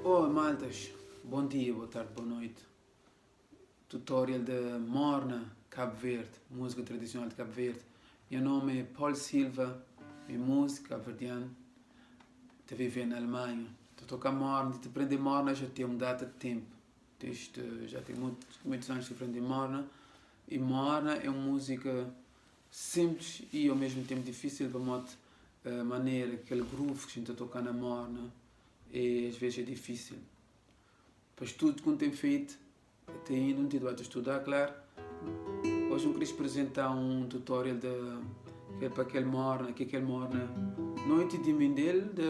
Oh, maltas, bom dia, boa tarde, boa noite. Tutorial de Morna, Cabo Verde, música tradicional de Cabo Verde. Meu nome é Paul Silva, minha música cabo-verdiana. Estou vivendo na Alemanha. Estou a tocar Morna, de aprender Morna já tem uma data de tempo. Já tem muitos anos que aprendi Morna. E Morna é uma música simples e ao mesmo tempo difícil para a maneira, aquele groove que a gente está tocando na Morna. E às vezes é difícil. Para tudo que tem feito, até ainda não tive a estudar, claro. Hoje eu queria apresentar um tutorial para aquele Morna, Noite de Mindelo, de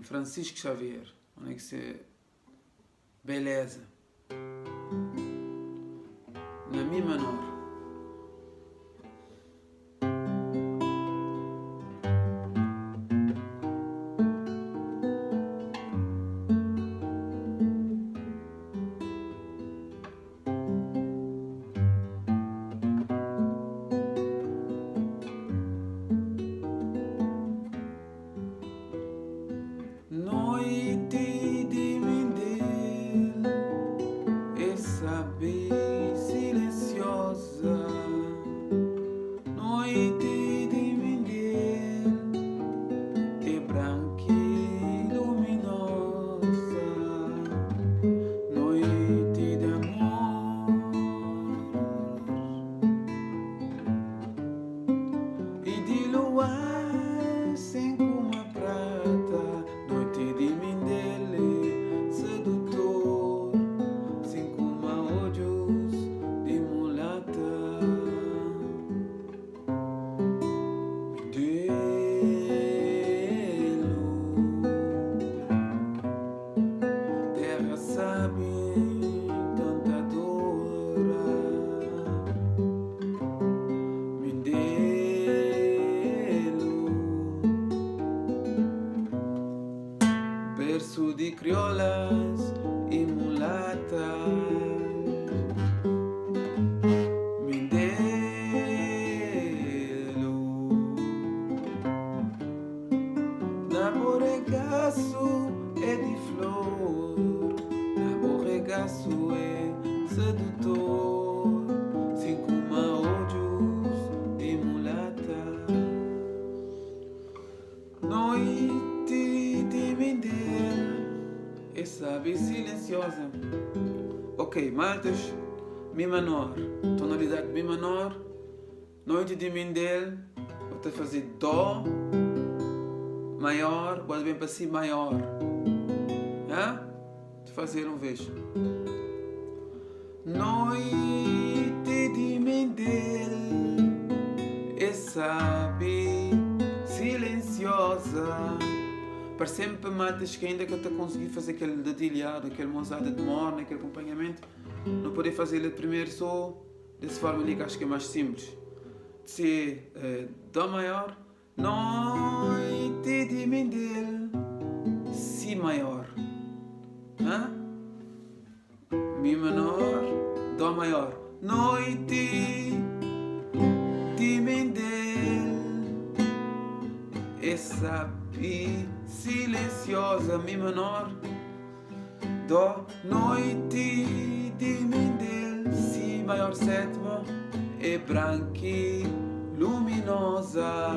Francisco Xavier. Onde é que se... Beleza. Na Mi menor. Noite de Mindelo, essa bem silenciosa. Noite de Mindelo, é branca e luminosa. Noite de amor e de luar sem uma prata. Noite de Mindelo, sedutor, sem como olhos de mulata. Mindelo, terra sabe encantadora. Mindelo, berço de criolas e mulatas. Mindelo, namoregaço é de flor, namoregaço é sedutor, sem como olhos de mulata. Noite de Mindelo, essa bem silenciosa. Ok, maltas, Mi menor, tonalidade Mi menor. Noite de Mindelo, vou ter que fazer Dó maior, pode vir para Si maior. De fazer um vez. Noite de Mindelo, essa bem silenciosa. Para sempre matas que ainda que eu te consegui fazer aquele dedilhado, aquele mozada de Morna, aquele acompanhamento, não poder fazer ele primeiro só dessa forma ali que acho que é mais simples. De ser Dó maior, noite de Mindelo, Si maior. Mi menor, Dó maior. Noite de Mindelo, essa silenciosa. Mi menor, Dó. Noite de Mindelo, Si maior sétima, é branca e luminosa.